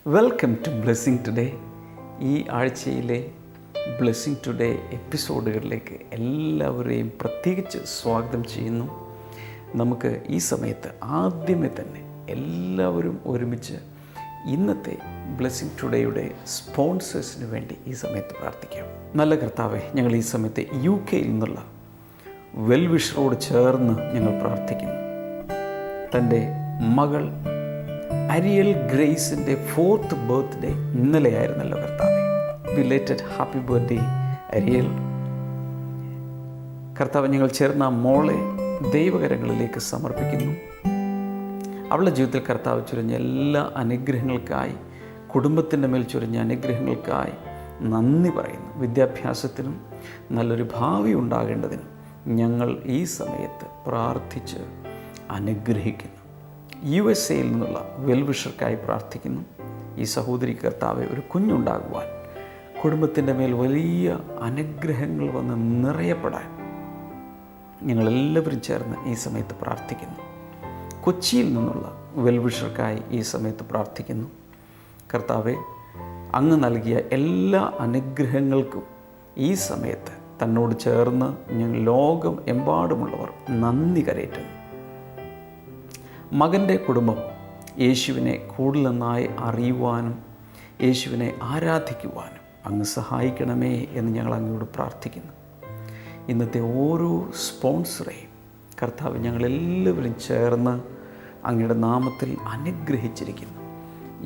Welcome to blessing today. ഈ ആഴ്ചയിലെ blessing today എപ്പിസോഡുകളിലേക്ക് എല്ലാവരെയും പ്രത്യേകിച്ച് സ്വാഗതം ചെയ്യുന്നു. നമുക്ക് ഈ സമയത്ത് ആദ്യമേ തന്നെ എല്ലാവരും ഒരുമിച്ച് ഇന്നത്തെ ബ്ലെസ്സിങ് ടുഡേയുടെ സ്പോൺസേഴ്സിന് വേണ്ടി ഈ സമയത്ത് പ്രാർത്ഥിക്കാം. നല്ല കർത്താവേ, ഞങ്ങൾ ഈ സമയത്ത് UK നിന്നുള്ള വെൽവിഷറോട് ചേർന്ന് ഞങ്ങൾ പ്രാർത്ഥിക്കുന്നു. തൻ്റെ മകൾ അരിയൽ ഗ്രേസിൻ്റെ 4th ബർത്ത്ഡേ ഇന്നലെയായിരുന്നല്ലോ കർത്താവേ. Belated happy birthday അരിയൽ. കർത്താവ്, ഞങ്ങൾ ചേർന്ന മോളെ ദൈവകരങ്ങളിലേക്ക് സമർപ്പിക്കുന്നു. അവളുടെ ജീവിതത്തിൽ കർത്താവ് ചൊരിഞ്ഞ എല്ലാ അനുഗ്രഹങ്ങൾക്കായി, കുടുംബത്തിൻ്റെ മേൽ ചൊരിഞ്ഞ അനുഗ്രഹങ്ങൾക്കായി നന്ദി പറയുന്നു. വിദ്യാഭ്യാസത്തിനും നല്ലൊരു ഭാവി ഉണ്ടാകേണ്ടതിനും ഞങ്ങൾ ഈ സമയത്ത് പ്രാർത്ഥിച്ച് അനുഗ്രഹിക്കുന്നു. USA നിന്നുള്ള വെൽവിഷർക്കായി പ്രാർത്ഥിക്കുന്നു. ഈ സഹോദരി കർത്താവെ, ഒരു കുഞ്ഞുണ്ടാകുവാൻ, കുടുംബത്തിൻ്റെ മേൽ വലിയ അനുഗ്രഹങ്ങൾ വന്ന് നിറയപ്പെടാൻ ഞങ്ങളെല്ലാവരും ചേർന്ന് ഈ സമയത്ത് പ്രാർത്ഥിക്കുന്നു. കൊച്ചിയിൽ നിന്നുള്ള വെൽവിഷർക്കായി ഈ സമയത്ത് പ്രാർത്ഥിക്കുന്നു. കർത്താവെ, അങ്ങ് നൽകിയ എല്ലാ അനുഗ്രഹങ്ങൾക്കും ഈ സമയത്ത് തന്നോട് ചേർന്ന് ഞങ്ങൾ ലോകം എമ്പാടുമുള്ളവർ നന്ദി കരയറ്റുന്നു. മകൻ്റെ കുടുംബം യേശുവിനെ കൂടുതൽ നന്നായി അറിയുവാനും യേശുവിനെ ആരാധിക്കുവാനും അങ്ങ് സഹായിക്കണമേ എന്ന് ഞങ്ങൾ അങ്ങയോട് പ്രാർത്ഥിക്കുന്നു. ഇന്നത്തെ ഓരോ സ്പോൺസറെയും കർത്താവ് ഞങ്ങളെല്ലാവരും ചേർന്ന് അങ്ങയുടെ നാമത്തിൽ അനുഗ്രഹിച്ചിരിക്കുന്നു.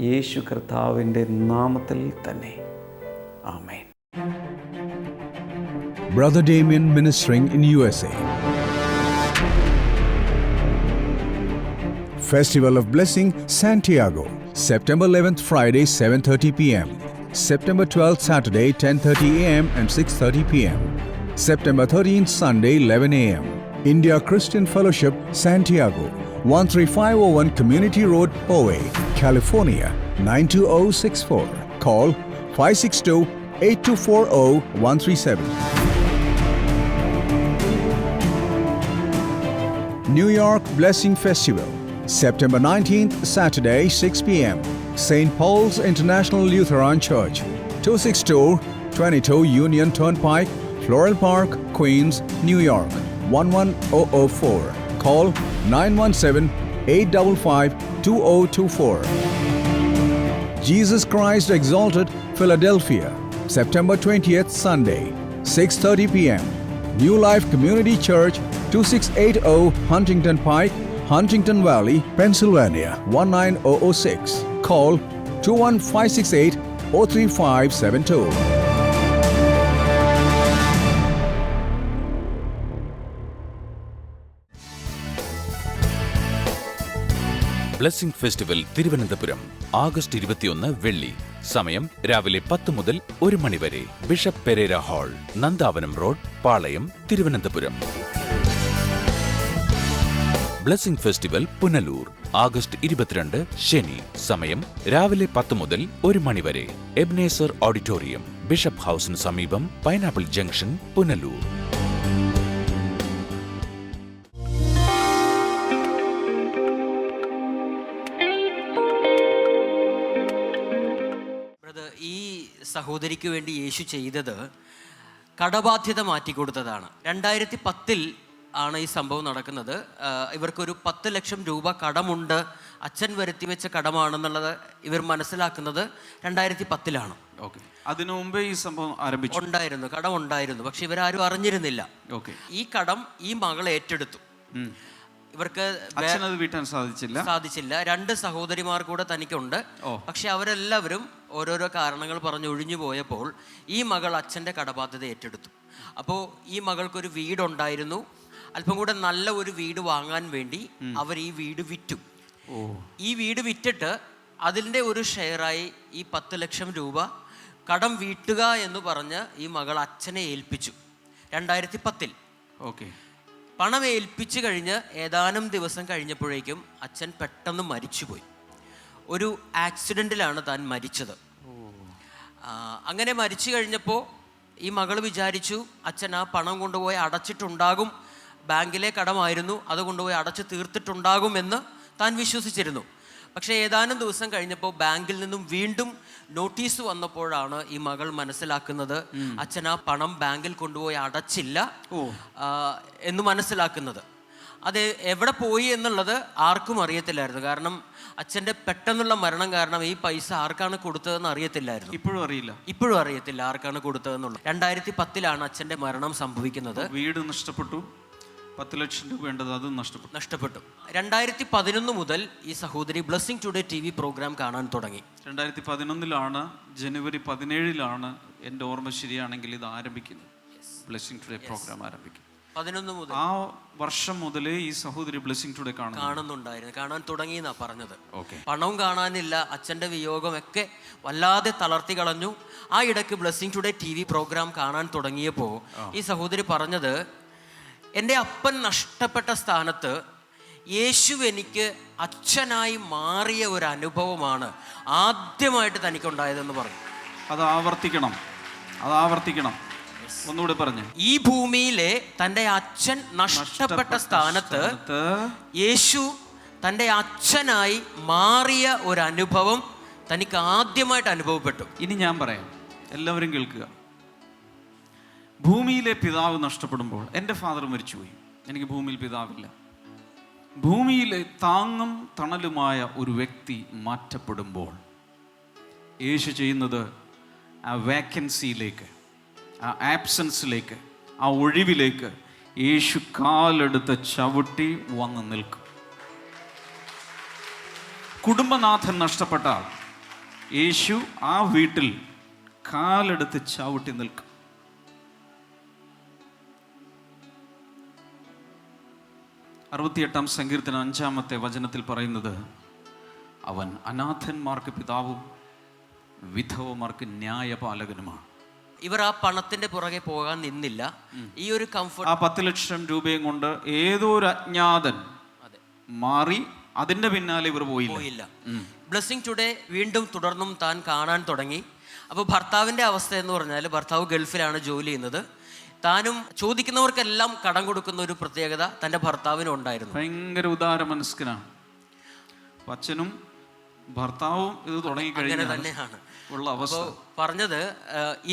യേശു കർത്താവിൻ്റെ നാമത്തിൽ തന്നെ ആമേൻ. Brother Damien ministering in USA. Festival of Blessing, Santiago. September 11th, Friday, 7:30 p.m. September 12th, Saturday, 10:30 a.m. and 6:30 p.m. September 13th, Sunday, 11 a.m. India Christian Fellowship, Santiago. 13501 Community Road, Poway, California, 92064. Call 562-8240-137. New York Blessing Festival. September 19th, Saturday, 6 p.m. St. Paul's International Lutheran Church, 26222 Union Turnpike, Floral Park, Queens, New York, 11004. Call 917-855-2024. Jesus Christ Exalted, Philadelphia, September 20th, Sunday, 6:30 p.m. New Life Community Church, 2680 Huntington Pike, Huntington Valley, Pennsylvania, 19006. Call 21568-03572. Blessing festival Thiruvananthapuram August 21 വെള്ളി. സമയം രാവിലെ 10 മുതൽ 1 മണി വരെ. Bishop Perera hall, Nandavanam road, Palayam, Thiruvananthapuram. Blessing festival Punalur August 22 ശനി. സമയം രാവിലെ 10 മുതൽ 1 മണി വരെ. എബ്നേസർ ഓഡിറ്റോറിയം, ബിഷപ്പ് ഹൗസിന് സമീപം, പൈനാപ്പിൾ ജംഗ്ഷൻ, പുനലൂർ. ഈ സഹോദരിക്ക് വേണ്ടി യേശു ചെയ്തത് കടബാധ്യത മാറ്റിക്കൊടുത്തതാണ്. 2010 ആണ് ഈ സംഭവം നടക്കുന്നത്. ഇവർക്കൊരു 10 ലക്ഷം രൂപ കടമുണ്ട്, അച്ഛൻ വരുത്തി വെച്ച കടമാണെന്നുള്ളത് ഇവർ മനസ്സിലാക്കുന്നത് 2010 ഓക്കെ. അതിനു മുമ്പേ ഈ സംഭവം ആരംഭിച്ചു. ഉണ്ടായിരുന്നു, കടം ഉണ്ടായിരുന്നു, പക്ഷെ ഇവരാരും അറിഞ്ഞിരുന്നില്ല. ഓക്കെ. ഈ കടം ഈ മകൾ ഏറ്റെടുത്തു. ഇവർക്ക് അച്ഛനത് വീട്ടാൻ സാധിച്ചില്ല. 2 സഹോദരിമാർ കൂടെ തനിക്കുണ്ട്. പക്ഷെ അവരെല്ലാവരും ഓരോരോ കാരണങ്ങൾ പറഞ്ഞ് ഒഴിഞ്ഞു പോയപ്പോൾ ഈ മകൾ അച്ഛൻ്റെ കടബാധ്യത ഏറ്റെടുത്തു. അപ്പോൾ ഈ മകൾക്കൊരു വീടുണ്ടായിരുന്നു. അല്പം കൂടെ നല്ല ഒരു വീട് വാങ്ങാൻ വേണ്ടി അവർ ഈ വീട് വിറ്റു. ഈ വീട് വിറ്റിട്ട് അതിൻ്റെ ഒരു ഷെയറായി ഈ 10 ലക്ഷം രൂപ കടം വീട്ടുക എന്ന് പറഞ്ഞ് ഈ മകൾ അച്ഛനെ ഏൽപ്പിച്ചു 2010. ഓക്കെ. പണം ഏൽപ്പിച്ചു കഴിഞ്ഞ് ഏതാനും ദിവസം കഴിഞ്ഞപ്പോഴേക്കും അച്ഛൻ പെട്ടെന്ന് മരിച്ചുപോയി. ഒരു ആക്സിഡൻറ്റിലാണ് താൻ മരിച്ചത്. അങ്ങനെ മരിച്ചു കഴിഞ്ഞപ്പോൾ ഈ മകൾ വിചാരിച്ചു അച്ഛൻ ആ പണം കൊണ്ടുപോയി അടച്ചിട്ടുണ്ടാകും, ബാങ്കിലെ കടമായിരുന്നു, അത് കൊണ്ടുപോയി അടച്ചു തീർത്തിട്ടുണ്ടാകുമെന്ന് താൻ വിശ്വസിച്ചിരുന്നു. പക്ഷേ ഏതാനും ദിവസം കഴിഞ്ഞപ്പോൾ ബാങ്കിൽ നിന്നും വീണ്ടും നോട്ടീസ് വന്നപ്പോഴാണ് ഈ മകൾ മനസ്സിലാക്കുന്നത് അച്ഛൻ ആ പണം ബാങ്കിൽ കൊണ്ടുപോയി അടച്ചില്ല എന്ന് മനസ്സിലാക്കുന്നത്. അത് എവിടെ പോയി എന്നുള്ളത് ആർക്കും അറിയത്തില്ലായിരുന്നു. കാരണം അച്ഛൻ്റെ പെട്ടെന്നുള്ള മരണം കാരണം ഈ പൈസ ആർക്കാണ് കൊടുത്തതെന്ന് അറിയത്തില്ലായിരുന്നു. ഇപ്പോഴും അറിയത്തില്ല ആർക്കാണ് കൊടുത്തതെന്നുള്ളത്. 2010 അച്ഛൻ്റെ മരണം സംഭവിക്കുന്നത്. വീട് നഷ്ടപ്പെട്ടു, 10 ലക്ഷം രൂപ വേണ്ടത് അതും നഷ്ടപ്പെട്ടു. 2011 മുതൽ ഈ സഹോദരി ബ്ലെസ്സിംഗ് ടുഡേ TV പ്രോഗ്രാം കാണാൻ തുടങ്ങി. 2011 ജനുവരി 17 എൻ്റെ ഓർമ്മ ശരിയാണെങ്കിൽ ഇത് ആരംഭിക്കുന്നത്. ബ്ലെസ്സിംഗ് ടുഡേ പ്രോഗ്രാം ആരംഭിക്കും. 11 മുതൽ ആ വർഷം മുതലേ ഈ സഹോദരി ബ്ലെസ്സിംഗ് ടുഡേ കാണുന്നുണ്ടായിരുന്നു. കാണാൻ തുടങ്ങി എന്നാ പറഞ്ഞത്. പണവും കാണാനില്ല, അച്ഛൻ്റെ വിയോഗമൊക്കെ വല്ലാതെ തളർത്തി കളഞ്ഞു. ആ ഇടയ്ക്ക് ബ്ലെസ്സിംഗ് ടുഡേ TV പ്രോഗ്രാം കാണാൻ തുടങ്ങിയപ്പോൾ ഈ സഹോദരി പറഞ്ഞത്, എൻ്റെ അപ്പൻ നഷ്ടപ്പെട്ട സ്ഥാനത്ത് യേശു എനിക്ക് അച്ഛനായി മാറിയ ഒരു അനുഭവമാണ് ആദ്യമായിട്ട് തനിക്കുണ്ടായതെന്ന് പറഞ്ഞു. അത് ആവർത്തിക്കണം. ഒന്നുകൂടി പറഞ്ഞു. ഈ ഭൂമിയിലെ തൻ്റെ അച്ഛൻ നഷ്ടപ്പെട്ട സ്ഥാനത്ത് യേശു തൻ്റെ അച്ഛനായി മാറിയ ഒരു അനുഭവം തനിക്ക് ആദ്യമായിട്ട് അനുഭവപ്പെട്ടു. ഇനി ഞാൻ പറയാം, എല്ലാവരും കേൾക്കുക. ഭൂമിയിലെ പിതാവ് നഷ്ടപ്പെടുമ്പോൾ, എൻ്റെ ഫാദർ മരിച്ചുപോയി, എനിക്ക് ഭൂമിയിൽ പിതാവില്ല. ഭൂമിയിലെ താങ്ങും തണലുമായ ഒരു വ്യക്തി മാറ്റപ്പെടുമ്പോൾ യേശു ചെയ്യുന്നത് ആ വേക്കൻസിയിലേക്ക്, ആ ആബ്സൻസിലേക്ക്, ആ ഒഴിവിലേക്ക് യേശു കാലെടുത്ത് ചവിട്ടി വന്ന് നിൽക്കും. കുടുംബനാഥൻ നഷ്ടപ്പെട്ടാൽ യേശു ആ വീട്ടിൽ കാലെടുത്ത് ചവിട്ടി നിൽക്കും. സങ്കീർത്തനം 5-ാമത്തെ വചനത്തിൽ പറയുന്നത്, അവൻ അനാഥന്മാർക്ക് പിതാവും വിധവമാർക്ക് ന്യായപാലകനുമാണ്. ഇവർ ആ പണത്തിന്റെ പുറകെ പോകാൻ നിന്നില്ല. ഈ ഒരു കംഫർട്ട്, ആ 10 ലക്ഷം രൂപയും കൊണ്ട് ഏതോ ഒരു അജ്ഞാതൻ മാറി, അതിന്റെ പിന്നാലെ ഇവർ പോയില്ല. ബ്ലെസ്സിംഗ് ടുഡേ വീണ്ടും തുടർന്നും താൻ കാണാൻ തുടങ്ങി. അപ്പോൾ ഭർത്താവിന്റെ അവസ്ഥ എന്ന് പറഞ്ഞാൽ, ഭർത്താവ് ഗൾഫിലാണ് ജോലി ചെയ്യുന്നത്. താനും ചോദിക്കുന്നവർക്കെല്ലാം കടം കൊടുക്കുന്ന ഒരു പ്രത്യേകത തൻ്റെ ഭർത്താവിനും ഉണ്ടായിരുന്നു. ഭയങ്കര ഉദാരമനസ്കനാണ്. അച്ഛനും ഭർത്താവും ഇത് തുടങ്ങിക്കഴിഞ്ഞാൽ തന്നെയാണ് ഉള്ള അവസ്ഥ. പറഞ്ഞത്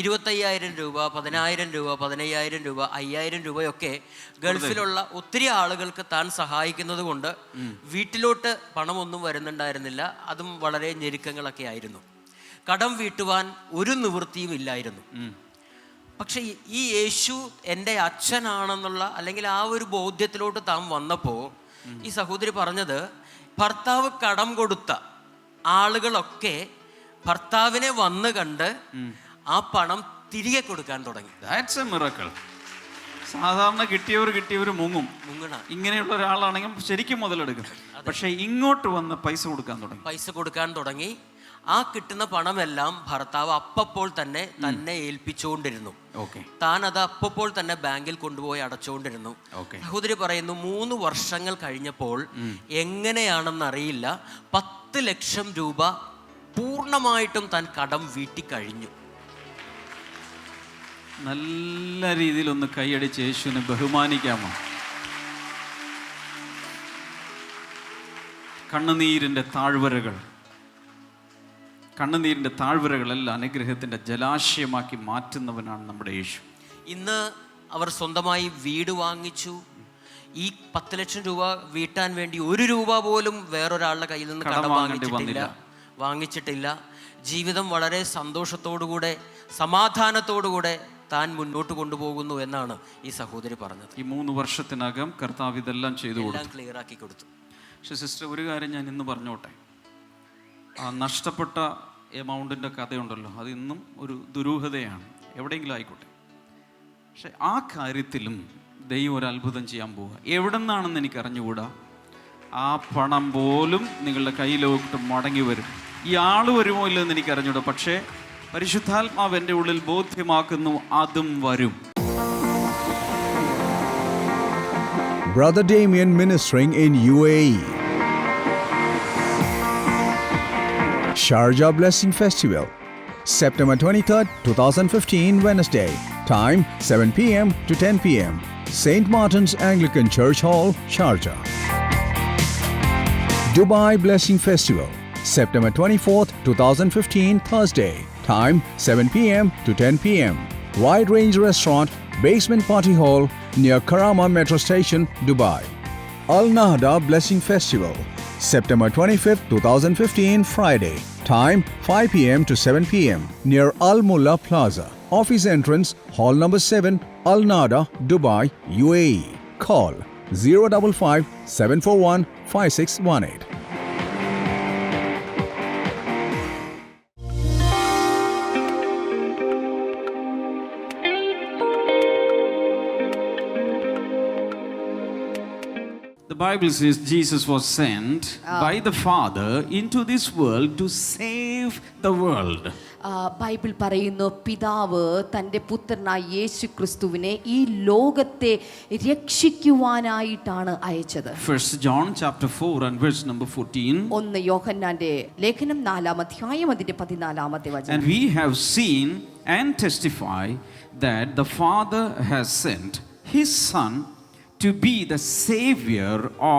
25,000 രൂപ, 10,000 രൂപ, 15,000 രൂപ, 5,000 രൂപയൊക്കെ ഗൾഫിലുള്ള ഒത്തിരി ആളുകൾക്ക് താൻ സഹായിക്കുന്നത് കൊണ്ട് വീട്ടിലോട്ട് പണമൊന്നും വരുന്നുണ്ടായിരുന്നില്ല. അതും വളരെ ഞെരുക്കങ്ങളൊക്കെ ആയിരുന്നു. കടം വീട്ടുവാൻ ഒരു നിവൃത്തിയും ഇല്ലായിരുന്നു. പക്ഷെ ഈ യേശു എൻ്റെ അച്ഛനാണെന്നുള്ള, അല്ലെങ്കിൽ ആ ഒരു ബോധ്യത്തിലോട്ട് താൻ വന്നപ്പോൾ ഈ സഹോദരി പറഞ്ഞത്, ഭർത്താവ് കടം കൊടുത്ത ആളുകളൊക്കെ ഭർത്താവിനെ വന്ന് കണ്ട് ആ പണം തിരികെ കൊടുക്കാൻ തുടങ്ങി. That's a miracle. സാധാരണ കിട്ടിയവർ മുങ്ങണ. ഇങ്ങനെയുള്ള ഒരാളാണെങ്കിൽ ശരിക്കും മുതലെടുക്കും. പക്ഷെ ഇങ്ങോട്ട് വന്ന് പൈസ കൊടുക്കാൻ തുടങ്ങി. ആ കിട്ടുന്ന പണമെല്ലാം ഭർത്താവ് അപ്പപ്പോൾ തന്നെ ഏൽപ്പിച്ചുകൊണ്ടിരുന്നു. താൻ അത് അപ്പപ്പോൾ തന്നെ ബാങ്കിൽ കൊണ്ടുപോയി അടച്ചുകൊണ്ടിരുന്നു. സഹോദരി പറയുന്നു, 3 വർഷങ്ങൾ കഴിഞ്ഞപ്പോൾ എങ്ങനെയാണെന്നറിയില്ല 10 ലക്ഷം രൂപ പൂർണ്ണമായിട്ടും താൻ കടം വീട്ടിക്കഴിഞ്ഞു. നല്ല രീതിയിൽ ഒന്ന് കൈയടിച്ച് യേശുവിനെ ബഹുമാനിക്കാമോ? കണ്ണുനീരിൻ്റെ താഴ്വരകളെല്ലാം അനുഗ്രഹത്തിൻ്റെ ജലാശയമാക്കി മാറ്റുന്നവനാണ് നമ്മുടെ യേശു. ഇന്ന് അവർ സ്വന്തമായി വീട് വാങ്ങിച്ചു. ഈ 10 ലക്ഷം രൂപ വീട്ടാൻ വേണ്ടി 1 രൂപ പോലും വേറൊരാളുടെ കയ്യിൽ നിന്ന് കടം വാങ്ങിച്ചിട്ടില്ല. ജീവിതം വളരെ സന്തോഷത്തോടുകൂടെ, സമാധാനത്തോടുകൂടെ താൻ മുന്നോട്ട് കൊണ്ടുപോകുന്നു എന്നാണ് ഈ സഹോദരി പറഞ്ഞത്. ഈ 3 വർഷത്തിനകം കർത്താവ് ഇതെല്ലാം ക്ലിയർ ആക്കി കൊടുത്തു. പക്ഷെ സിസ്റ്റർ, ഒരു കാര്യം ഞാൻ ഇന്ന് പറഞ്ഞോട്ടെ. ആ നഷ്ടപ്പെട്ട എമൗണ്ടിൻ്റെ കഥയുണ്ടല്ലോ, അത് ഇന്നും ഒരു ദുരൂഹതയാണ്, എവിടെയെങ്കിലും ആയിക്കോട്ടെ. പക്ഷെ ആ കാര്യത്തിലും ദൈവം ഒരു അത്ഭുതം ചെയ്യാൻ പോവുക. എവിടെ നിന്നാണെന്ന് എനിക്ക് അറിഞ്ഞുകൂടാ. ആ പണം പോലും നിങ്ങളുടെ കയ്യിലോട്ട് മടങ്ങി വരും. ഈ ആൾ വരുമോ ഇല്ലെന്ന് എനിക്ക് അറിഞ്ഞൂടാ. പക്ഷേ പരിശുദ്ധാത്മാവ് എൻ്റെ ഉള്ളിൽ ബോധ്യമാക്കുന്നു, അതും വരും. Brother Damien ministering in UAE. Sharjah Blessing Festival, September 23rd, 2015, Wednesday. Time 7 p.m. to 10 p.m. St. Martin's Anglican Church Hall, Sharjah. Dubai Blessing Festival, September 24th, 2015, Thursday. Time 7 p.m. to 10 p.m. Wide Range Restaurant, Basement Party Hall, near Karama Metro Station, Dubai. Al Nahda Blessing Festival, September 25th, 2015, Friday. Time 5 p.m. to 7 p.m. near Al Mulla Plaza. Office entrance, Hall number 7, Al Nahda, Dubai, UAE. Call 055 741 5618. The Bible says Jesus was sent by the Father into this world to save the world. Bible പറയുന്നു പിതാവ് തൻ്റെ പുത്രനായ യേശു ക്രിസ്തുവിനെ ഈ ലോകത്തെ രക്ഷിക്കുവാനായിട്ടാണ് അയച്ചത്. 1 John chapter 4 and verse number 14. 1 യോഹന്നാന്റെ ലേഖനം 4-ാം അധ്യായം അതിന്റെ 14-ാമത്തെ വചനം. And we have seen and testify that the Father has sent his Son to be the Savior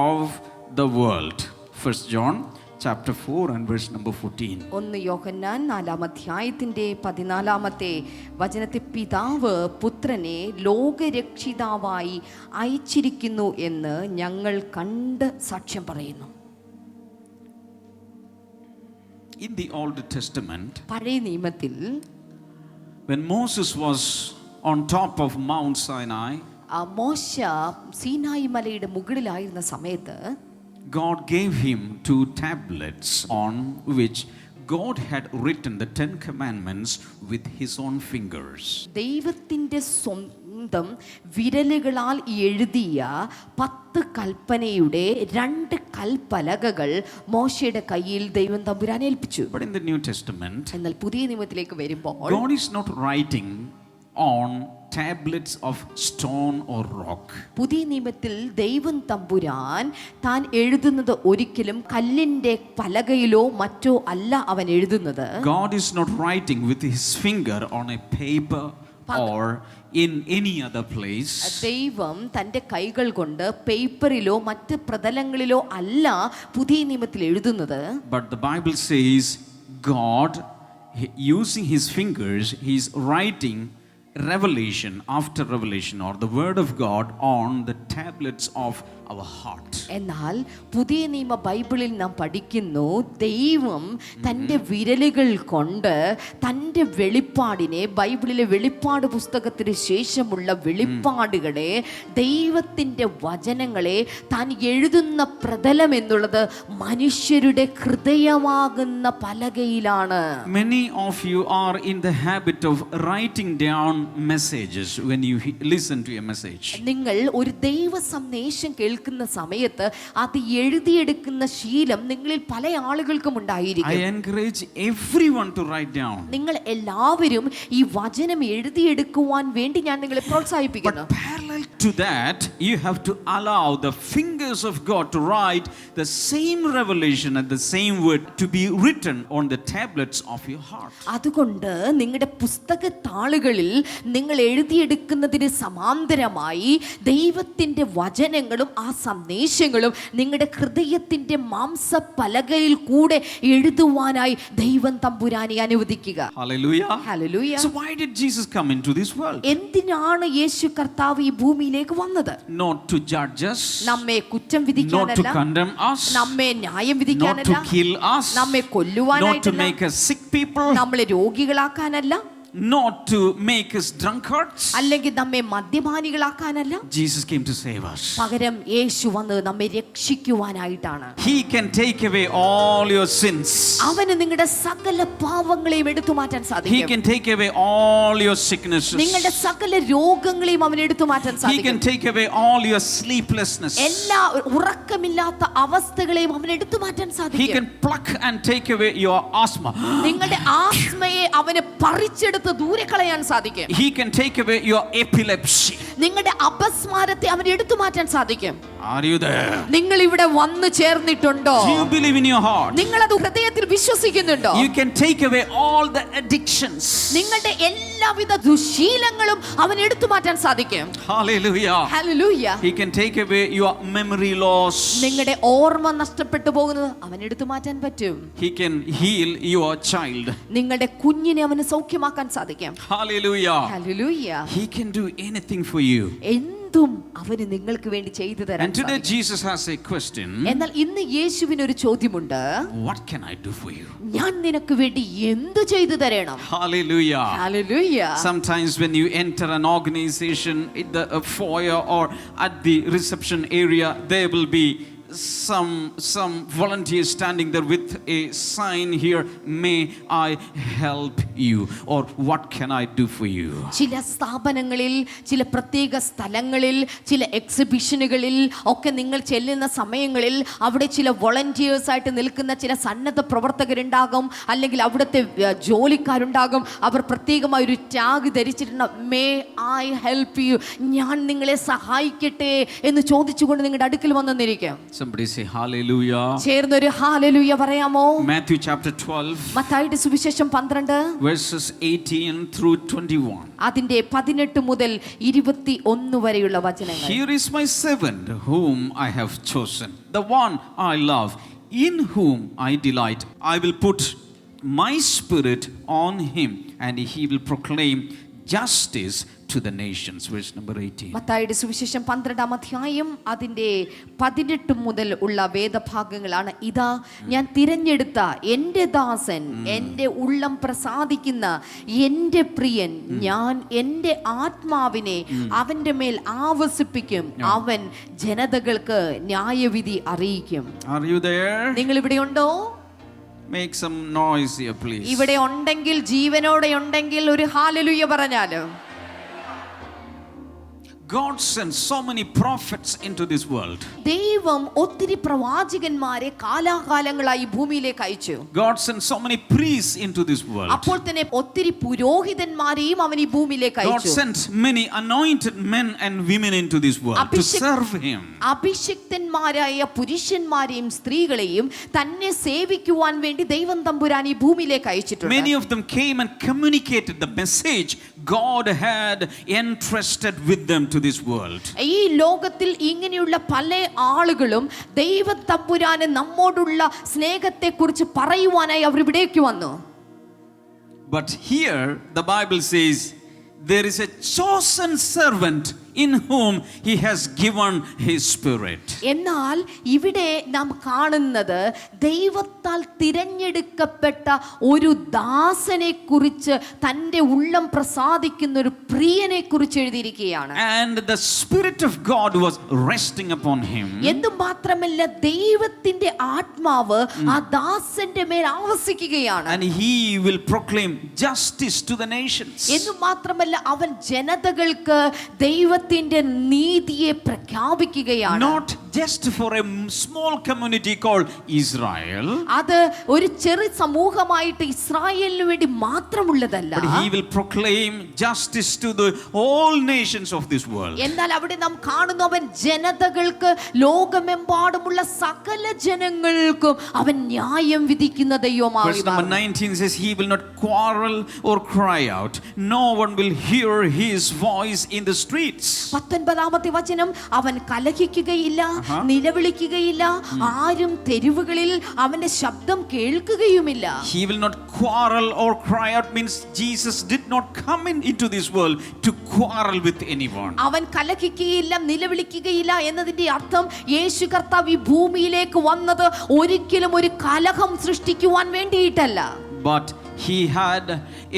of the world. 1 John chapter 4 and verse number 14. 1 യോഹന്നാൻ 4-ാം അധ്യായത്തിന്റെ 14-ാമത്തെ വചനത്തിൽ പിതാവ് പുത്രനെ ലോകരക്ഷിതാവായി അയച്ചിരിക്കുന്നു എന്ന് ഞങ്ങൾ കണ്ട് സാക്ഷ്യം പറയുന്നു. In the Old Testament, പഴയ നിയമത്തിൽ when Moses was on top of Mount Sinai, മോശ സീനായി മലയുടെ മുകളിലായിരുന്ന സമയത്ത് God gave him 2 tablets on which God had written the 10 commandments with his own fingers. ദൈവത്തിൻ്റെ സ്വന്തം വിരലുകളാൽ എഴുതിയ 10 കൽപ്പനയുടെ 2 കൽപ്പലകകൾ മോശയുടെ കയ്യിൽ ദൈവം തമ്പുരാനെ ഏൽപ്പിച്ചു. But in the New Testament, എന്നാൽ പുതിയ നിയമത്തിലേക്ക് വരുമ്പോൾ God is not writing on tablets of stone or rock. പുതിയ നിയമത്തിൽ ദൈവം തമ്പുരാൻ താൻ എഴുതുന്നത് ഒരിക്കലും കല്ലിന്റെ പലകയിലോ മറ്റോ അല്ല അവൻ എഴുതുന്നത്. God is not writing with his finger on a paper or in any other place. ദൈവം തൻ്റെ കൈകൾ കൊണ്ട് പേപ്പറിലോ മറ്റ് പ്രതലങ്ങളിലോ അല്ല പുതിയ നിയമത്തിൽ എഴുതുന്നത്. But the Bible says God, using his fingers, he is writing revelation after revelation or the word of God on the tablets of our heart. എന്നാൽ പുതിയ നിയമ ബൈബിളിൽ നാം പഠിക്കുന്നു ദൈവം തൻ്റെ വിരലുകൾ കൊണ്ട് തൻ്റെ വെളിപ്പാടിനെ ബൈബിളിലെ വെളിപ്പാട് പുസ്തകത്തിന് ശേഷമുള്ള വെളിപ്പാടുകളെ ദൈവത്തിൻ്റെ വചനങ്ങളെ താൻ എഴുതുന്ന പ്രതലം എന്നുള്ളത് മനുഷ്യരുടെ ഹൃദയമാകുന്ന പലകയിലാണ്. Many of you are in the habit of writing down messages when you listen to a message. നിങ്ങൾ ഒരു ദൈവ സന്ദേശം കേൾക്കുന്ന സമയത്ത് അത് എഴുതിയെടുക്കുന്ന ശീലം നിങ്ങളിൽ പല ആളുകൾക്കും I ഉണ്ടായിരിക്കും. encourage everyone to write down. നിങ്ങൾ എല്ലാവരും ഈ വചനം എഴുതിയെടുക്കുവാൻ വേണ്ടി ഞാൻ നിങ്ങളെ പ്രോത്സാഹിപ്പിക്കുന്നു. But parallel to that, you have to allow the fingers of God to write the same revelation and the same word to be written on the tablets of your heart. അതുകൊണ്ട് നിങ്ങളുടെ പുസ്തക താളുകളിൽ നിങ്ങൾ എഴുതിയെടുക്കുന്നതിന് സമാന്തരമായി ദൈവത്തിൻ്റെ വചനങ്ങളും ആ സന്ദേശങ്ങളും നിങ്ങളുടെ ഹൃദയത്തിൻ്റെ മാംസപലകയിൽ കൂടെ എഴുതുവാനായി ദൈവം തമ്പുരാനെ അനുവദിക്കുക. Hallelujah. Hallelujah. So why did Jesus come into this world? എന്തിനാണ് യേശു കർത്താവ് ഈ ഭൂമിയിലേക്ക് വന്നത്? Not to judge us, നമ്മെ കുറ്റം not to വിധിക്കാനല്ല, condemn us, നമ്മെ ന്യായം not വിധിക്കാനല്ല, to kill us, നമ്മെ not to കൊല്ലുവാനായിട്ടല്ല, make us sick people, നമ്മളെ രോഗികളാക്കാനല്ല, not to make us drunkards. അല്ലെങ്കിൽ നമ്മെ മദ്യപാനികളാക്കാനല്ല. Jesus came to save us. പകരം യേശു വന്ന് നമ്മെ രക്ഷിക്കുവാനായിട്ടാണ്. He can take away all your sins. അവന് നിങ്ങളുടെ സകല പാവങ്ങളെയും എടുത്തു മാറ്റാൻ He സാധിക്കും. can take away all your sicknesses. നിങ്ങളുടെ സകല രോഗങ്ങളെയും അവൻ എടുത്തു മാറ്റാൻ He can സാധിക്കും. take away all your sleeplessness. എല്ലാ ഉറക്കമില്ലാത്ത അവസ്ഥകളെയും അവൻ എടുത്തു മാറ്റാൻ He സാധിക്കും. can pluck and take away your asthma. നിങ്ങളുടെ ആസ്മയെ അവന് പറിച്ചെടുത്ത് ദൂരെ കളയാൻ സാധിക്കും. He can take away your epilepsy. നിങ്ങളുടെ അപസ്മാരത്തെ അവൻ എടുത്തു മാറ്റാൻ സാധിക്കും. Are you there? നിങ്ങൾ ഇവിടെ വന്നു ചേർന്നിട്ടുണ്ടോ? Do you believe in your heart? നിങ്ങൾ അത് ഹൃദയത്തിൽ വിശ്വസിക്കുന്നുണ്ടോ? You can take away all the addictions. നിങ്ങളുടെ എല്ലാവിധ ദുശീലങ്ങളും അവൻ എടുത്തു മാറ്റാൻ സാധിക്കും. Hallelujah. Hallelujah. He can take away your memory loss. നിങ്ങളുടെ ഓർമ്മ നഷ്ടപ്പെട്ടു പോകുന്നത് അവൻ എടുത്തു മാറ്റാൻ പറ്റും. He can heal your child. നിങ്ങളുടെ കുഞ്ഞിനെ അവന് സൗഖ്യമാക്കാൻ സാധിക്കും. Hallelujah. Hallelujah. He can do anything for you. എന്തും അവന് നിങ്ങൾക്ക് വേണ്ടി ചെയ്തു തരാൻ And today സാധിക്കും. Jesus has a question. എന്നാൽ ഇന്ന് യേശുവിന് ഒരു ചോദ്യമുണ്ട്. What can I do for you? ഞാൻ നിനക്ക് വേണ്ടി എന്തു ചെയ്തു തരണം? Hallelujah. Hallelujah. Sometimes when you enter an organization in the foyer or at the reception area, there will be some volunteers standing there with a sign here, may I help you, or what can I do for you? ചില സ്ഥാപനങ്ങളിൽ, ചില പ്രത്യേക സ്ഥലങ്ങളിൽ, ചില എക്സിബിഷനുകളിൽ ഒക്കെ നിങ്ങൾ ചെല്ലുന്ന സമയങ്ങളിൽ അവിടെ ചില വോളണ്ടിയേഴ്സ് ആയിട്ട് നിൽക്കുന്ന ചില സന്നദ്ധ പ്രവർത്തകരുണ്ടാകും, അല്ലെങ്കിൽ അവിടുത്തെ ജോലിക്കാരുണ്ടാകും. അവർ പ്രത്യേകമായ ഒരു ടാഗ് ധരിച്ചിട്ടുണ്ട്, മേ ഐ ഹെൽപ്പ് യു, ഞാൻ നിങ്ങളെ സഹായിക്കട്ടെ എന്ന് ചോദിച്ചുകൊണ്ട് നിങ്ങളുടെ അടുക്കൽ വന്നിരിക്കും. Somebody say hallelujah. ചേർന്നൊരു ഹാലലൂയ പറയാമോ? Matthew chapter 12 മത്തായിയുടെ സുവിശേഷം 12 verses 18 through 21. അതിന്റെ 18 മുതൽ 21 വരെയുള്ള വചനങ്ങൾ. Here is my servant whom I have chosen, the one I love, in whom I delight. I will put my spirit on him, and he will proclaim justice to the nations. Verse number 18. മത്തായിയുടെ സുവിശേഷം 12 അധ്യായം അതിന്റെ 18 മുതൽ ഉള്ള വേദഭാഗങ്ങളാണ്. ഇതാ ഞാൻ തിരഞ്ഞെടുത്ത എൻ്റെ ദാസൻ, എൻ്റെ ഉള്ളം പ്രസാദിക്കുന്ന എൻ്റെ പ്രിയൻ, ഞാൻ എൻ്റെ ആത്മാവിനെ അവൻ്റെ മേൽ ആവസിപ്പിക്കും, അവൻ ജനതകൾക്ക് ന്യായവിധി അറിയിക്കും. Are you there? നിങ്ങൾ ഇവിടെ ഉണ്ടോ? Make some noise here, please. ഇവിടെ ഉണ്ടെങ്കിൽ, ജീവനോടെ ഉണ്ടെങ്കിൽ ഒരു ഹാലലൂയ പറഞ്ഞാലോ. God sent so many prophets into this world. ദൈവം ഒത്തിരി പ്രവാചകന്മാരെ കാലാകാലങ്ങളായി ഭൂമിയിലേക്ക് അയച്ചു. God sent so many priests into this world. അപ്പോൾ തന്നെ ഒത്തിരി പുരോഹിതന്മാരെയും അവൻ ഈ ഭൂമിയിലേക്ക് God അയച്ചു. sent many anointed men and women into this world to serve him. അഭിഷിക്തന്മാരായ പുരുഷന്മാരെയും സ്ത്രീകളെയും തന്നെ സേവിക്കുവാൻ വേണ്ടി ദൈവം തമ്പുരാൻ ഈ ഭൂമിയിലേക്ക് അയച്ചിട്ടുണ്ട്. Many of them came and communicated the message God had entrusted with them to this world. ഈ ലോകത്തിൽ ഇങ്ങനെയുള്ള പല ആളുകളും ദൈവം തമ്പുരാനെ നമ്മോടുള്ള സ്നേഹത്തെക്കുറിച്ച് പറയുവാനായി അവർ ഇവിടേക്ക് വന്നു. But here the Bible says there is a chosen servant in whom he has given his spirit. എന്നാൽ ഇവിടെ നാം കാണുന്നത് ദൈവത്താൽ തിരഞ്ഞെടുക്കപ്പെട്ട ഒരു ദാസനെ കുറിച്ച്, തൻ്റെ ഉള്ളം പ്രസാദിക്കുന്ന ഒരു പ്രിയനെ കുറിച്ച് എഴുതിയിരിക്കുകയാണ്. And the spirit of God was resting upon him. എന്തു മാത്രമല്ല, ദൈവത്തിന്റെ ആത്മാവ് ആ ദാസന്റെ മേൽ ആവസിക്കുകയാണ്. And he will proclaim justice to the nations. എന്തു മാത്രമല്ല, അവൻ ജനതകൾക്ക് ദൈവത്തിന്റെ നീതിയെ പ്രഖ്യാപിക്കുകയാണ്. Not just for a small community called Israel. അത് ഒരു ചെറിയ സമൂഹമായിട്ട് ഇസ്രായേലിന് വേണ്ടി മാത്രമുള്ളതല്ല. But he will proclaim justice to the all nations of this world. എന്നാൽ അവിടെ നാം കാണുന്നു, അവൻ ജനതകൾക്ക്, ലോകമെമ്പാടുമുള്ള സകല ജനങ്ങൾക്കും അവൻ ന്യായം വിധിക്കുന്ന ദൈവമായി. Verse number 19 says he will not quarrel or cry out. No one will hear his voice in the streets. 19ാമത്തെ വചനം, അവൻ കലഹിക്കുകയില്ല, നിലവിളിക്കുകയില്ല, ആരും തെരുവുകളിൽ അവന്റെ ശബ്ദം കേൾക്കുകയുമില്ല. He will not quarrel or cry out means Jesus did not come into this world to quarrel with anyone. അവൻ കലഹിക്കുകയില്ല, നിലവിളിക്കുകയില്ല എന്നതിന്റെ അർത്ഥം, യേശു കർത്താവ് ഈ ഭൂമിയിലേക്ക് വന്നത് ഒരിക്കലും ഒരു കലഹം സൃഷ്ടിക്കുവാൻ വേണ്ടിയിട്ടല്ല. But he had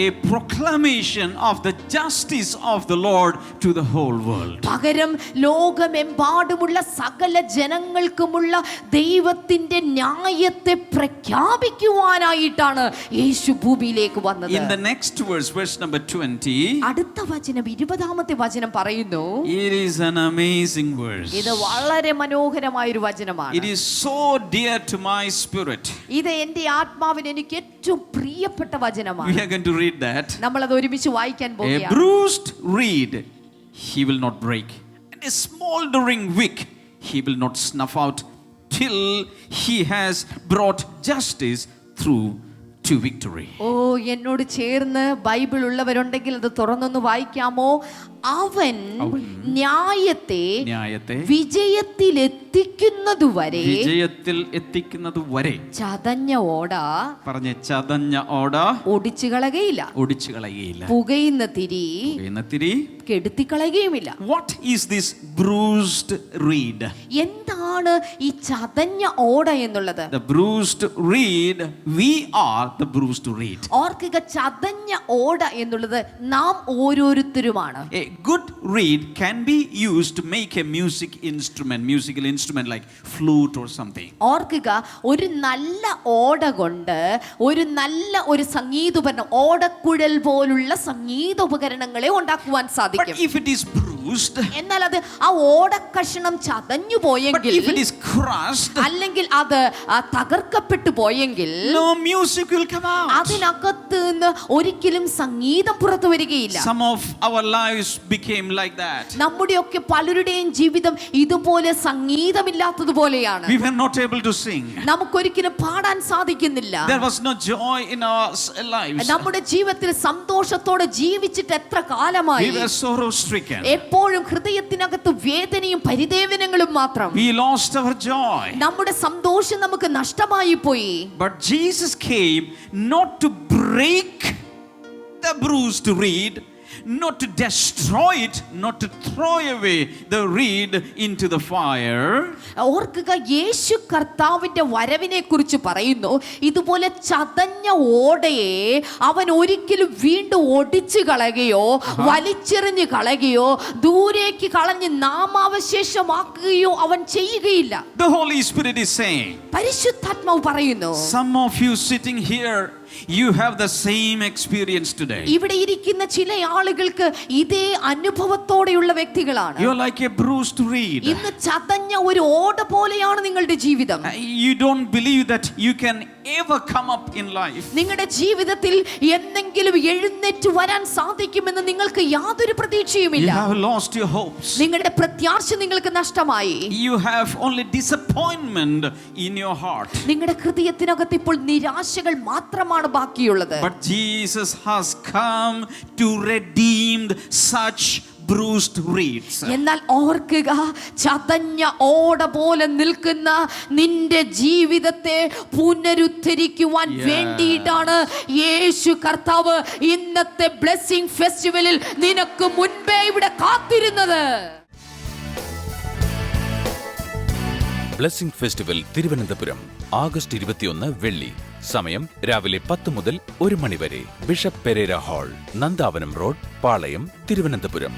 a proclamation of the justice of the Lord to the whole world. പകരം ലോകമെമ്പാടുമുള്ള സകല ജനങ്ങൾക്കുമുള്ള ദൈവത്തിന്റെ ന്യായത്തെ പ്രഖ്യാപിക്കുവാനായിട്ടാണ് യേശു ഭൂമിയിലേക്ക് വന്നത്. In the next verse, verse number 20, അടുത്ത വചനം 20ാമത്തെ വചനം പറയുന്നു. it is an amazing verse. ഇത് വളരെ മനോഹരമായ ഒരു വചനമാണ്. It is so dear to my spirit. ഇത് എൻ്റെ ആത്മാവിന് എനിക്ക് ഏറ്റവും പ്രിയപ്പെട്ട വചനമാണ്. We are going to read that. നമ്മൾ അത് ഒരുമിച്ച് വായിക്കാൻ A പോകുകയാണ്. bruised reed he will not break, and a smoldering wick he he will not snuff out till he has brought justice through to victory. ഓ, എന്നോട് ചേർന്ന് Bible ഉള്ളവരുണ്ടെങ്കിൽ അത് തുറന്നൊന്ന് വായിക്കാമോ? അവൻ ന്യായത്തെ വിജയത്തിൽ എത്തിക്കുന്നത് വരെ ചതഞ്ഞ ഓട, പറഞ്ഞ ചതഞ്ഞ ഓട ഒടിച്ചു കളയുകയില്ല, പുകയുന്ന തിരി കെടുത്തിക്കളയുകയുമില്ല. What is this bruised reed? എന്താണ് ഈ ചതഞ്ഞ ഓട എന്നുള്ളത്? The bruised reed, we are the bruised reed. ഓർക്കുക, ചതഞ്ഞ ഓട എന്നുള്ളത് നാം ഓരോരുത്തരുമാണ്. A good reed can be used to make a musical instrument like flute or something. ഓർക്കുക, ഒരു നല്ല ഓട കൊണ്ട് ഒരു സംഗീതോപകരണം, ഓടക്കുഴൽ പോലുള്ള സംഗീതോപകരണങ്ങളെ ഉണ്ടാക്കുവാൻ സാധിക്കും. But if it is bruised, എന്നാൽ അത് ആ ഓടക്കഷണം ചതഞ്ഞു പോയെങ്കിൽ, if it is crushed, അല്ലെങ്കിൽ അത് തകർക്കപ്പെട്ടു പോയെങ്കിൽ, no music will come out. അതിനകത്ത് നിന്ന് ഒരിക്കലും സംഗീതം പുറത്തു വരികയില്ല. Some of our lives became like that. നമ്മുടെയൊക്കെ പലരുടെയും ജീവിതം ഇതുപോലെ സംഗീതമില്ലാത്തതുപോലെയാണ്. We were not able to sing. നമുക്കൊരിക്കലും പാടാൻ സാധിക്കുന്നില്ല. There was no joy in our lives. നമ്മുടെ ജീവിതത്തിൽ സന്തോഷത്തോടെ ജീവിച്ചിട്ട് എത്ര കാലമായി? We were sorrow stricken. എപ്പോഴും ഹൃദയത്തിനകത്ത് വേദനയും പരിദേവനങ്ങളും മാത്രം. We lost our joy. നമ്മുടെ സന്തോഷം നമുക്ക് നഷ്ടമായി പോയി. But Jesus came not to break the bruised reed, not to destroy it, not to throw away the reed into the fire. ഓർക്കുക, യേശു കർത്താവിന്റെ വരവിനെ കുറിച്ച് പറയുന്നു, ഇതുപോലെ ചതഞ്ഞ ഓടയെ അവൻ ഒരിക്കലും വീണ്ടും ഒടിച്ചു കളയുകയോ വലിച്ചെറിഞ്ഞു കളയുകയോ ദൂരേക്ക് കളഞ്ഞ് നാമാവശേഷമാക്കുകയോ അവൻ ചെയ്യുകയില്ല. The Holy Spirit is saying, പരിശുദ്ധാത്മാവ് പറയുന്നു, some of you sitting here, you have the same experience today. ഇവിടെ ഇരിക്കുന്ന ചില ആളുകൾക്ക് ഇതേ അനുഭവത്തോടെയുള്ള വ്യക്തികളാണ്. You are like a bruised reed. ഇന്ന് ചതഞ്ഞ ഒരു ഓട പോലെയാണ് നിങ്ങളുടെ ജീവിതം. You don't believe that you can ever come up in life. നിങ്ങളുടെ ജീവിതത്തിൽ എന്തെങ്കിലും എഴുന്നേറ്റ് വരാൻ സാധിക്കുമെന്ന് നിങ്ങൾക്ക് യാതൊരു പ്രതീക്ഷയുമില്ല. You have lost your hopes. നിങ്ങളുടെ പ്രത്യാശ നിങ്ങൾക്ക് നഷ്ടമായി. You have only disappointment in your heart. നിങ്ങളുടെ ഹൃദയത്തിനകത്ത് ഇപ്പോൾ നിരാശകൾ മാത്രമാണ് ബാക്കിയുള്ളത്. But Jesus has come to redeem such bruised reeds. എന്നാൽ ഓർക്കുക, ചതഞ്ഞ ഓട പോലെ നിൽക്കുന്ന നിന്റെ ജീവിതത്തെ പുനരുദ്ധരിക്കുവാൻ വേണ്ടിയിട്ടാണ് യേശു കർത്താവ് ഇന്നത്തെ ബ്ലെസ്സിംഗ് ഫെസ്റ്റിവലിൽ നിനക്ക് മുൻപേ ഇവിടെ കാത്തിരുന്നത്. ബ്ലെസ്സിംഗ് ഫെസ്റ്റിവൽ തിരുവനന്തപുരം ആഗസ്റ്റ് 21 വെള്ളി. സമയം രാവിലെ 10 മുതൽ 1 മണി വരെ. Bishop Perera hall, Nandavanam road, Palayam, Thiruvananthapuram.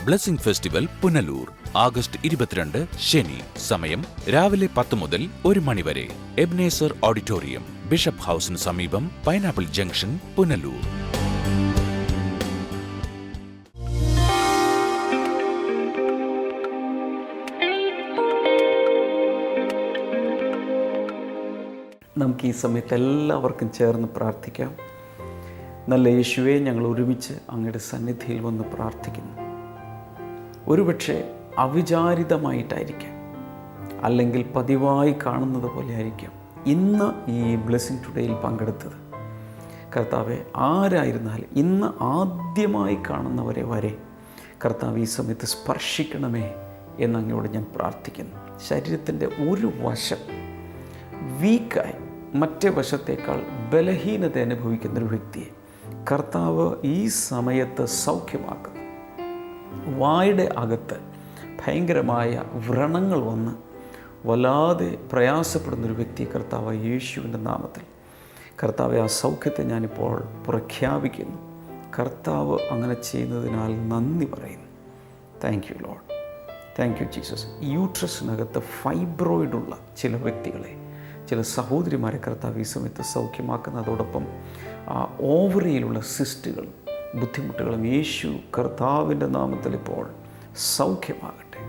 Blessing festival Punalur August 22 ശനി. സമയം രാവിലെ 10 മുതൽ 1 മണി വരെ. എബ്നേസർ ഓഡിറ്റോറിയം, ബിഷപ്പ് ഹൗസിന് സമീപം, പൈനാപ്പിൾ ജംഗ്ഷൻ, പുനലൂർ. നമുക്ക് ഈ സമയത്ത് എല്ലാവർക്കും ചേർന്ന് പ്രാർത്ഥിക്കാം. നല്ല യേശുവേ, ഞങ്ങൾ ഒരുമിച്ച് അങ്ങയുടെ സന്നിധിയിൽ വന്ന് പ്രാർത്ഥിക്കുന്നു. ഒരുപക്ഷെ അവിചാരിതമായിട്ടായിരിക്കാം, അല്ലെങ്കിൽ പതിവായി കാണുന്നത് പോലെ ആയിരിക്കാം ഇന്ന് ഈ ബ്ലെസ്സിംഗ് ടുഡേയിൽ പങ്കെടുത്തത്. കർത്താവെ, ആരായിരുന്നാലും ഇന്ന് ആദ്യമായി കാണുന്നവരെ വരെ കർത്താവ് ഈ സമയത്ത് സ്പർശിക്കണമേ എന്നങ്ങയോട് ഞാൻ പ്രാർത്ഥിക്കുന്നു. ശരീരത്തിൻ്റെ ഒരു വശം വീക്കായി മറ്റേ വശത്തേക്കാൾ ബലഹീനത അനുഭവിക്കുന്നൊരു വ്യക്തിയെ കർത്താവ് ഈ സമയത്ത് സൗഖ്യമാക്കുന്നു. വായുടെ അകത്ത് ഭയങ്കരമായ വ്രണങ്ങൾ വന്ന് വല്ലാതെ പ്രയാസപ്പെടുന്നൊരു വ്യക്തിയെ കർത്താവ് യേശുവിൻ്റെ നാമത്തിൽ കർത്താവ് ആ സൗഖ്യത്തെ ഞാനിപ്പോൾ പ്രഖ്യാപിക്കുന്നു. കർത്താവ് അങ്ങനെ ചെയ്യുന്നതിനാൽ നന്ദി പറയുന്നു. Thank you lord, thank you Jesus. യൂട്രസിനകത്ത് ഫൈബ്രോയിഡുള്ള ചില വ്യക്തികളെ, ചില സഹോദരിമാരെ കർത്താവ് ഈ സമയത്ത് സൗഖ്യമാക്കുന്ന, അതോടൊപ്പം ആ ഓവറിയിലുള്ള സിസ്റ്റുകളും ബുദ്ധിമുട്ടുകളും യേശു കർത്താവിൻ്റെ നാമത്തിൽ ഇപ്പോൾ സൗഖ്യമാകട്ടെ.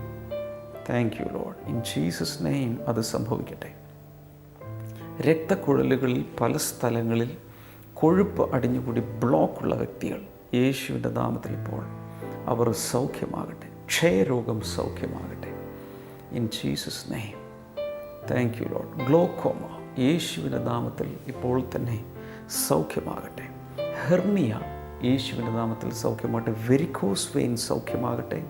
Thank you Lord, in Jesus name അത് സംഭവിക്കട്ടെ. രക്തക്കുഴലുകളിൽ പല സ്ഥലങ്ങളിൽ കൊഴുപ്പ് അടിഞ്ഞുകൂടി ബ്ലോക്കുള്ള വ്യക്തികൾ യേശുവിൻ്റെ നാമത്തിൽ ഇപ്പോൾ അവർ സൗഖ്യമാകട്ടെ. ക്ഷയരോഗം സൗഖ്യമാകട്ടെ. In Jesus name. Thank you Lord. Glaucoma യേശുവിൻ്റെ നാമത്തിൽ ഇപ്പോൾ തന്നെ സൗഖ്യമാകട്ടെ. ഹെർണിയ യേശുവിൻ്റെ നാമത്തിൽ സൗഖ്യമാകട്ടെ. വെരിക്കോസ് വെയിൻ സൗഖ്യമാകട്ടെ.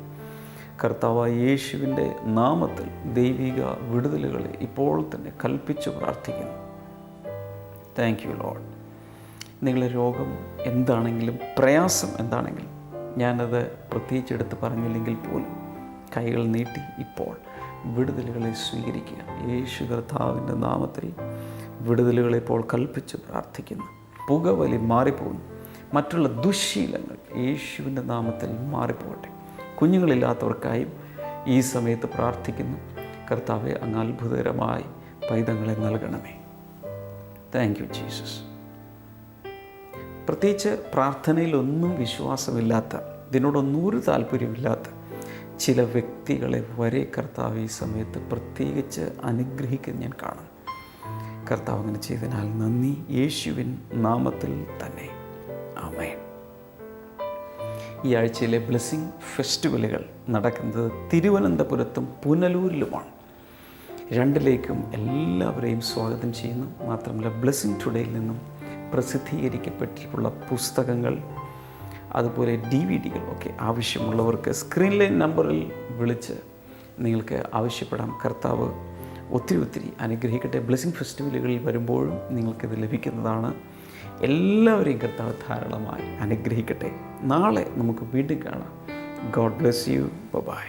കർത്താവായ യേശുവിൻ്റെ നാമത്തിൽ ദൈവിക വിടുതലുകളെ ഇപ്പോൾ തന്നെ കൽപ്പിച്ച് പ്രാർത്ഥിക്കുന്നു. Thank you Lord. നിങ്ങളുടെ രോഗം എന്താണെങ്കിലും പ്രയാസം എന്താണെങ്കിലും ഞാനത് പ്രത്യേകിച്ച് എടുത്ത് പറഞ്ഞില്ലെങ്കിൽ പോലും കൈകൾ നീട്ടി ഇപ്പോൾ വിടുതലുകളെ സ്വീകരിക്കുക. യേശു കർത്താവിൻ്റെ നാമത്തിൽ വിടുതലുകളെ ഇപ്പോൾ കൽപ്പിച്ച് പ്രാർത്ഥിക്കുന്നു. പുകവലി മാറിപ്പോകുന്നു. മറ്റുള്ള ദുശ്ശീലങ്ങൾ യേശുവിൻ്റെ നാമത്തിൽ മാറിപ്പോകട്ടെ. കുഞ്ഞുങ്ങളില്ലാത്തവർക്കായും ഈ സമയത്ത് പ്രാർത്ഥിക്കുന്നു. കർത്താവെ, അങ്ങ് അത്ഭുതകരമായി പൈതങ്ങളെ നൽകണമേ. Thank you Jesus. പ്രത്യേകിച്ച് പ്രാർത്ഥനയിലൊന്നും വിശ്വാസമില്ലാത്ത, ഇതിനോടൊന്നും ഒരു താല്പര്യമില്ലാത്ത ചില വ്യക്തികളെ വരെ കർത്താവ് ഈ സമയത്ത് പ്രത്യേകിച്ച് അനുഗ്രഹിക്കുന്ന ഞാൻ കാണും. കർത്താവ് അങ്ങനെ ചെയ്തതിനാൽ നന്ദി. യേശുവിൻ നാമത്തിൽ തന്നെ ആമേൻ. ഈ ആഴ്ചയിലെ ബ്ലെസ്സിങ് ഫെസ്റ്റിവലുകൾ നടക്കുന്നത് തിരുവനന്തപുരത്തും പുനലൂരിലുമാണ്. രണ്ടിലേക്കും എല്ലാവരെയും സ്വാഗതം ചെയ്യുന്നു. മാത്രമല്ല, ബ്ലെസ്സിങ് ടുഡേയിൽ നിന്നും പ്രസിദ്ധീകരിക്കപ്പെട്ടിട്ടുള്ള പുസ്തകങ്ങൾ, അതുപോലെ DVD ഒക്കെ ആവശ്യമുള്ളവർക്ക് സ്ക്രീൻലൈൻ നമ്പറിൽ വിളിച്ച് നിങ്ങൾക്ക് ആവശ്യപ്പെടാം. കർത്താവ് ഒത്തിരി അനുഗ്രഹിക്കട്ടെ. ബ്ലെസ്സിങ് ഫെസ്റ്റിവലുകളിൽ വരുമ്പോഴും നിങ്ങൾക്കിത് ലഭിക്കുന്നതാണ്. എല്ലാവരെയും കർത്താവ് ധാരാളമായി അനുഗ്രഹിക്കട്ടെ. നാളെ നമുക്ക് വീണ്ടും കാണാം. God bless you. ബൈ.